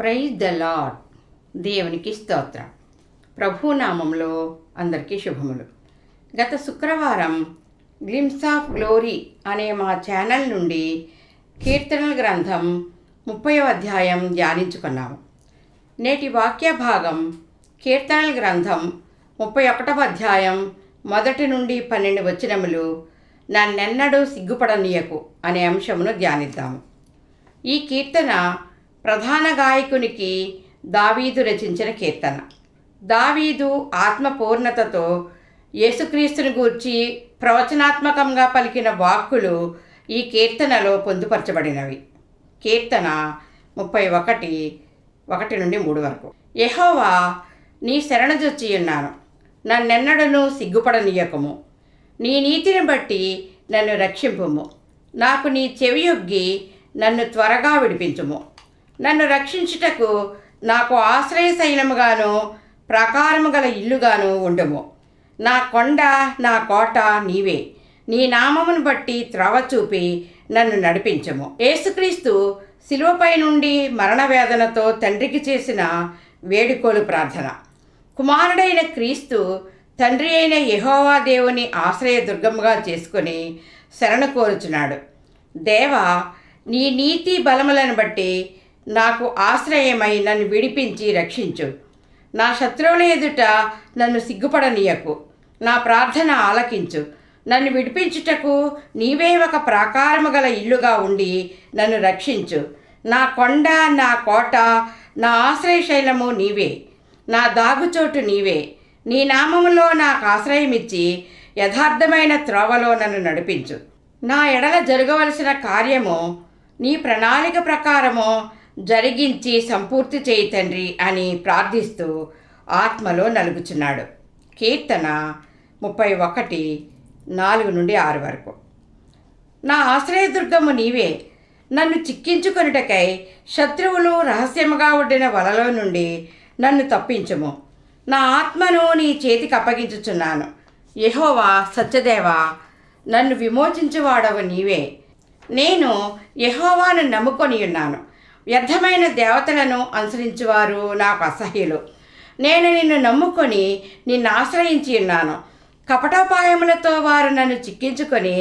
Praise the lord. దేవునికి స్తోత్రం. ప్రభునామంలో అందరికీ శుభములు. గత శుక్రవారం గ్లిమ్స్ ఆఫ్ గ్లోరీ అనే మా ఛానల్ నుండి కీర్తనల గ్రంథం 30వ అధ్యాయం ధ్యానించుకున్నాము. నేటి వాక్య భాగం కీర్తనల గ్రంథం 31వ అధ్యాయం 1 నుండి 12 వచనములు, నన్నెన్నడూ సిగ్గుపడనీయకు అనే అంశమును ధ్యానిద్దాము. ఈ కీర్తన ప్రధాన గాయకునికి దావీదు రచించిన కీర్తన. దావీదు ఆత్మపూర్ణతతో యేసుక్రీస్తుని గూర్చి ప్రవచనాత్మకంగా పలికిన వాక్కులు ఈ కీర్తనలో పొందుపరచబడినవి. కీర్తన 31:1 నుండి 3 వరకు. యెహోవా, నీ శరణుజొచ్చి ఉన్నాను, నన్నెన్నడను సిగ్గుపడనీయకము. నీ నీతిని బట్టి నన్ను రక్షింపుము. నాకు నీ చెవియొగ్గి నన్ను త్వరగా విడిపించుము. నన్ను రక్షించుటకు నాకు ఆశ్రయశైలముగాను ప్రాకారము గల ఇల్లుగాను ఉండుము. నా కొండ, నా కోట నీవే. నీ నామమును బట్టి త్రవ చూపి నన్ను నడిపించము. యేసుక్రీస్తు శిలువపై నుండి మరణవేదనతో తండ్రికి చేసిన వేడుకోలు ప్రార్థన. కుమారుడైన క్రీస్తు తండ్రి అయిన యెహోవా దేవుని ఆశ్రయదుర్గముగా చేసుకొని శరణు కోరుచున్నాడు. దేవా, నీ నీతి బలములను బట్టి నాకు ఆశ్రయమై నన్ను విడిపించి రక్షించు. నా శత్రువుల ఎదుట నన్ను సిగ్గుపడనీయకు. నా ప్రార్థన ఆలకించు. నన్ను విడిపించుటకు నీవే ఒక ప్రాకారము గల ఇల్లుగా ఉండి నన్ను రక్షించు. నా కొండ, నా కోట, నా ఆశ్రయశైలము నీవే. నా దాగుచోటు నీవే. నీ నామములో నాకు ఆశ్రయమిచ్చి యథార్థమైన త్రోవలో నన్ను నడిపించు. నా ఎడల జరగవలసిన కార్యము నీ ప్రణాళిక ప్రకారము జరిగించి సంపూర్తి చేయి తండ్రి అని ప్రార్థిస్తూ ఆత్మలో నలుగుచున్నాడు. కీర్తన 31:4 నుండి 6 వరకు. నా ఆశ్రయదుర్గము నీవే. నన్ను చిక్కించుకొనుటకై శత్రువులు రహస్యముగా ఉండిన వలలో నుండి నన్ను తప్పించుము. నా ఆత్మను నీ చేతికి అప్పగించుచున్నాను. యెహోవా సత్యదేవా, నన్ను విమోచించువాడవు నీవే. నేను యెహోవాను నమ్ముకొని ఉన్నాను. వ్యర్థమైన దేవతలను అనుసరించువారు నాకు అసహ్యులు. నేను నిన్ను నమ్ముకొని నిన్ను ఆశ్రయించి ఉన్నాను. కపటోపాయములతో వారు నన్ను చిక్కించుకొని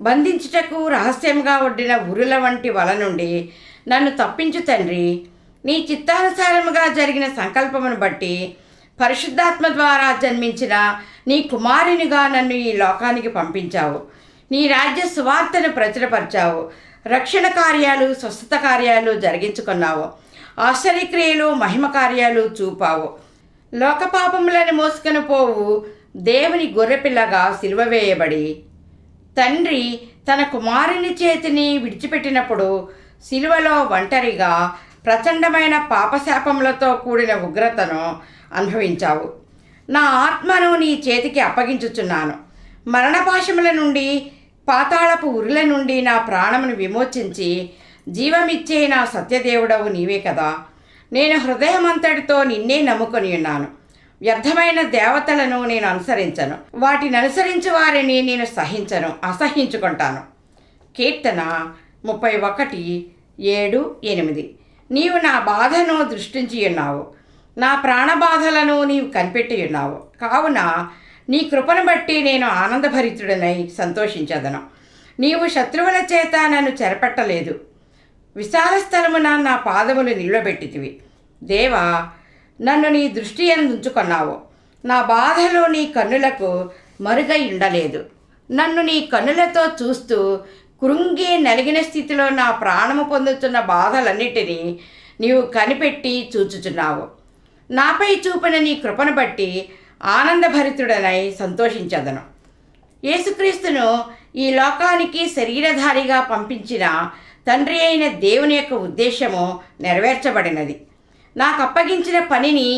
బంధించుటకు రహస్యంగా ఒడ్డిన ఉరుల వంటి వల నుండి నన్ను తప్పించు తండ్రి. నీ చిత్తానుసారముగా జరిగిన సంకల్పమును బట్టి పరిశుద్ధాత్మ ద్వారా జన్మించిన నీ కుమారునిగా నన్ను ఈ లోకానికి పంపించావు. నీ రాజ్య సువార్తను ప్రచురపరిచావు. రక్షణ కార్యాలు, స్వస్థత కార్యాలు జరిగించుకున్నావు. ఆశ్చర్యక్రియలు, మహిమ కార్యాలు చూపావు. లోకపాపములను మోసుకొని పోవు దేవుని గొర్రెపిల్లగా సిలువ వేయబడి తండ్రి తన కుమారుని చేతిని విడిచిపెట్టినప్పుడు సిలువలో ఒంటరిగా ప్రచండమైన పాపశాపములతో కూడిన ఉగ్రతను అనుభవించావు. నా ఆత్మను నీ చేతికి అప్పగించుచున్నాను. మరణపాశముల నుండి, పాతాళపు ఉరుల నుండి నా ప్రాణమును విమోచించి జీవమిచ్చే నా సత్యదేవుడవు నీవే కదా. నేను హృదయమంతటితో నిన్నే నమ్ముకొని ఉన్నాను. వ్యర్థమైన దేవతలను నేను అనుసరించను. వాటిని అనుసరించే వారిని నేను అసహించుకుంటాను. కీర్తన 31:7-8. నీవు నా బాధను దృష్టించి ఉన్నావు. నా ప్రాణబాధలను నీవు కనిపెట్టి ఉన్నావు. కావున నీ కృపను బట్టి నేను ఆనందభరితుడనై సంతోషించదను. నీవు శత్రువుల చేత నన్ను చెరపట్టలేదు. విశాల స్థలమున నా పాదములు నిలబెట్టితివి. దేవా, నన్ను నీ దృష్టి ఉంచుకున్నావు. నా బాధలు నీ కన్నులకు మరుగై ఉండలేదు. నన్ను నీ కన్నులతో చూస్తూ కృంగి నలిగిన స్థితిలో నా ప్రాణము పొందుతున్న బాధలన్నిటినీ నీవు కనిపెట్టి చూచుచున్నావు. నాపై చూపిన నీ కృపను బట్టి ఆనందభరితుడనై సంతోషించదను. యేసుక్రీస్తును ఈ లోకానికి శరీరధారిగా పంపించిన తండ్రి అయిన దేవుని యొక్క ఉద్దేశము నెరవేర్చబడినది. నాకు అప్పగించిన పనిని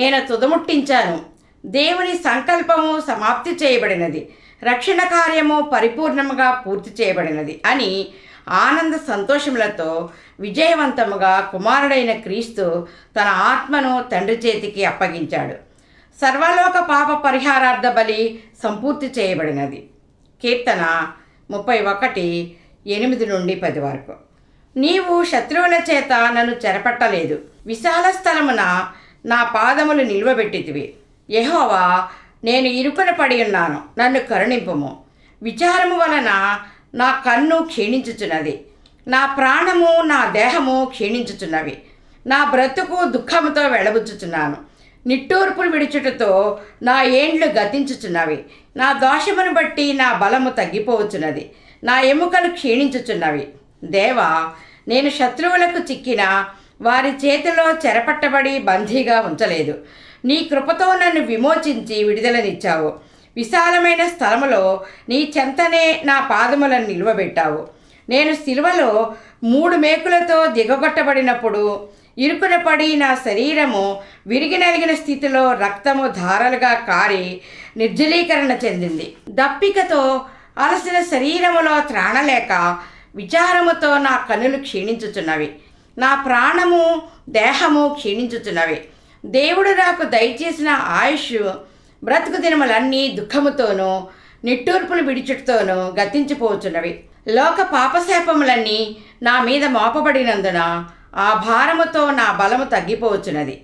నేను తుదముట్టించాను. దేవుని సంకల్పము సమాప్తి చేయబడినది. రక్షణ కార్యము పరిపూర్ణముగా పూర్తి చేయబడినది అని ఆనంద సంతోషములతో విజయవంతముగా కుమారుడైన క్రీస్తు తన ఆత్మను తండ్రి చేతికి అప్పగించాడు. సర్వలోక పాప పరిహారార్థ బలి సంపూర్తి చేయబడినది. కీర్తన 31:8 నుండి 10 వరకు. నీవు శత్రువుల చేత నన్ను చెరపట్టలేదు. విశాల స్థలమున నా పాదములు నిలువబెట్టితివి. యెహోవా, నేను ఇరుకున పడి ఉన్నాను, నన్ను కరుణింపుము. విచారము వలన నా కన్ను క్షీణించుచున్నది, నా ప్రాణము నా దేహము క్షీణించుచున్నవి. నా బ్రతుకు దుఃఖముతో వెళ్లబుచ్చుచున్నాను. నిట్టూర్పులు విడుచుటతో నా ఏండ్లు గతించుచున్నవి. నా దోషమును బట్టి నా బలము తగ్గిపోవచ్చున్నది, నా ఎముకలు క్షీణించుచున్నవి. దేవా, నేను శత్రువులకు చిక్కిన వారి చేతిలో చెరపట్టబడి బందీగా ఉంచలేదు. నీ కృపతో నన్ను విమోచించి విడుదలనిచ్చావు. విశాలమైన స్థలములో నీ చెంతనే నా పాదములను నిలువబెట్టావు. నేను సిలువలో 3 మేకులతో దిగగొట్టబడినప్పుడు ఇరుకున పడి నా శరీరము విరిగి నలిగిన స్థితిలో రక్తము ధారలుగా కారి నిర్జలీకరణ చెందింది. దప్పికతో అలసిన శరీరములో త్రాణలేక విచారముతో నా కన్నులు క్షీణించుచున్నవి, నా ప్రాణము దేహము క్షీణించుచున్నవి. దేవుడు నాకు దయచేసిన ఆయుష్ బ్రతుకు దినములన్నీ దుఃఖముతోనూ నిట్టూర్పులు విడిచుటతోనూ గతించిపోచున్నవి. లోక పాపశాపములన్నీ నా మీద మోపబడినందున ఆ భారముతో నా బలము తగ్గిపోవచ్చున్నది.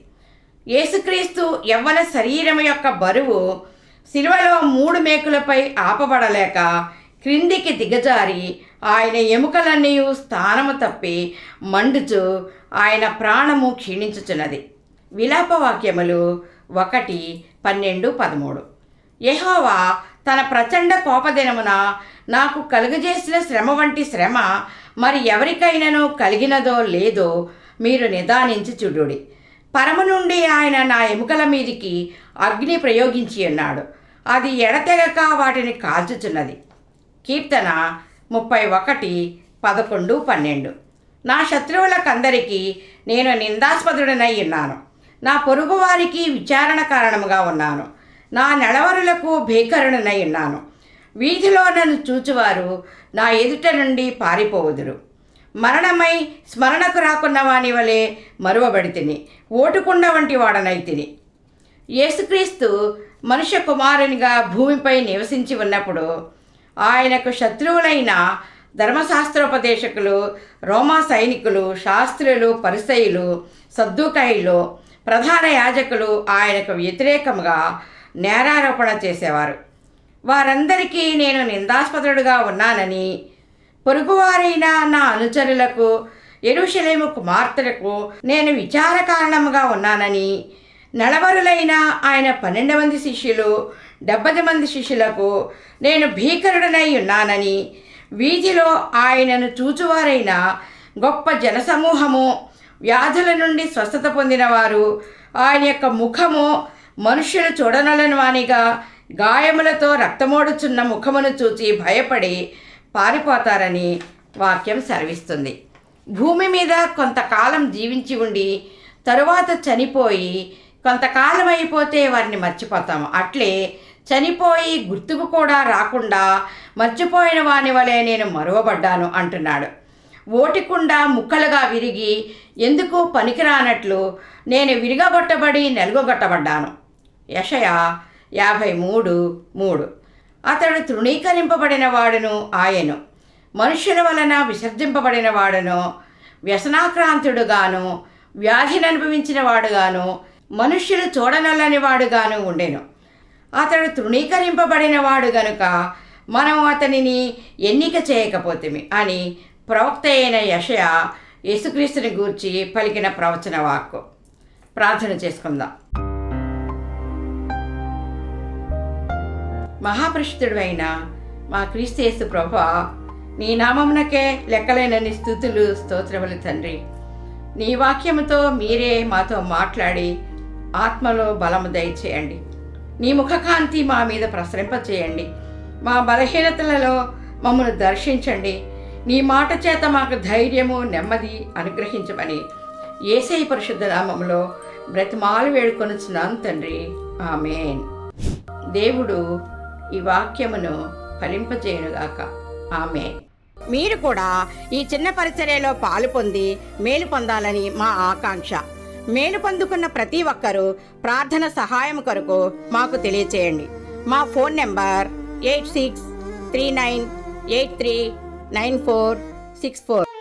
యేసుక్రీస్తు యవ్వన శరీరము యొక్క బరువు సిలువలో 3 మేకులపై ఆపబడలేక క్రిందికి దిగజారి ఆయన ఎముకలన్నీ స్థానము తప్పి మండుచు ఆయన ప్రాణము క్షీణించుచున్నది. విలాపవాక్యములు 1:12-13. యెహోవా తన ప్రచండ కోపదినమున నాకు కలుగజేసిన శ్రమ వంటి శ్రమ మరి ఎవరికైనానూ కలిగినదో లేదో మీరు నిదానించి చూడుడి. పరము నుండి ఆయన నా ఎముకల మీదికి అగ్ని ప్రయోగించి ఉన్నాడు, అది ఎడతెగక వాటిని కాల్చుచున్నది. కీర్తన 31:11-12. నా శత్రువులకందరికీ నేను నిందాస్పదుడనై ఉన్నాను, నా పొరుగువారికి విచారణ కారణముగా ఉన్నాను, నా నెలవరులకు భీకరుడనై ఉన్నాను. వీధిలో నన్ను చూచువారు నా ఎదుట నుండి పారిపోవుదురు. మరణమై స్మరణకు రాకున్న వాని వలె మరువబడితిని, ఓటుకుండ వంటి వాడనైతిని. యేసుక్రీస్తు మనుష్య కుమారునిగా భూమిపై నివసించి ఉన్నప్పుడు ఆయనకు శత్రువులైన ధర్మశాస్త్రోపదేశకులు, రోమా సైనికులు, శాస్త్రులు, పరిసయ్యులు, సద్దూకయ్యులు, ప్రధాన యాజకులు ఆయనకు వ్యతిరేకంగా నేరారోపణ చేసేవారు. వారందరికీ నేను నిందాస్పదుడుగా ఉన్నానని, పొరుగువారైన నా అనుచరులకు, యెరూషలేము కుమార్తెలకు నేను విచార కారణముగా ఉన్నానని, నలవరులైన ఆయన 12 మంది శిష్యులు, 70 మంది శిష్యులకు నేను భీకరుడనై ఉన్నానని, వీధిలో ఆయనను చూచువారైన గొప్ప జనసమూహము, వ్యాధుల నుండి స్వస్థత పొందినవారు, ఆయన యొక్క ముఖము మనుష్యులు చూడనలని వానిగా గాయములతో రక్తమోడుచున్న ముఖమును చూచి భయపడి పారిపోతారని వాక్యం సెలవిస్తుంది. భూమి మీద కొంతకాలం జీవించి ఉండి తరువాత చనిపోయి కొంతకాలం అయిపోతే వారిని మర్చిపోతాము. అట్లే చనిపోయి గుర్తుకు కూడా రాకుండా మర్చిపోయిన వాని వలె నేను మరువబడ్డాను అంటున్నాడు. ఓటికుండా ముక్కలుగా విరిగి ఎందుకు పనికిరానట్లు నేను విరిగగొట్టబడి నలుగొట్టబడ్డాను. యెషయా 53:3. అతడు తృణీకరింపబడిన వాడును ఆయను, మనుష్యుల వలన విసర్జింపబడిన వాడును, వ్యసనాక్రాంతుడుగాను, వ్యాధిని అనుభవించిన వాడుగాను, మనుష్యులు చూడనల్లని వాడుగాను ఉండెను. అతడు తృణీకరింపబడిన వాడు గనుక మనం అతనిని ఎన్నిక చేయకపోతేమి అని ప్రవక్త అయిన యెషయా యేసుక్రీస్తుని గూర్చి పలికిన ప్రవచన వాక్కు. ప్రార్థన చేసుకుందాం. మహాపరిశుద్ధుడు అయిన మా క్రీస్తు యేసు ప్రభువా, నీ నామమునకే లెక్కలేనన్ని స్తుతులు, స్తోత్రములు తండ్రి. నీ వాక్యముతో మీరే మాతో మాట్లాడి ఆత్మలో బలము దయచేయండి. నీ ముఖకాంతి మా మీద ప్రసరింపచేయండి. మా బలహీనతలలో మమ్మల్ని దర్శించండి. నీ మాట చేత మాకు ధైర్యము, నెమ్మది అనుగ్రహించమని యేసయ్య పరిశుద్ధ నామములో బ్రతిమాలు వేడుకొనుచున్నాను తండ్రి. ఆమేన్. దేవుడు ఈ వాక్యమును ఫలింపజేయునుగాక. ఆమేన్. మీరు కూడా ఈ చిన్న పరిచర్యలో పాలు పొంది మేలు పొందాలని మా ఆకాంక్ష. మేలు పొందుకున్న ప్రతి ఒక్కరూ ప్రార్థన సహాయం కొరకు మాకు తెలియచేయండి. మా ఫోన్ నెంబర్ 8639839464.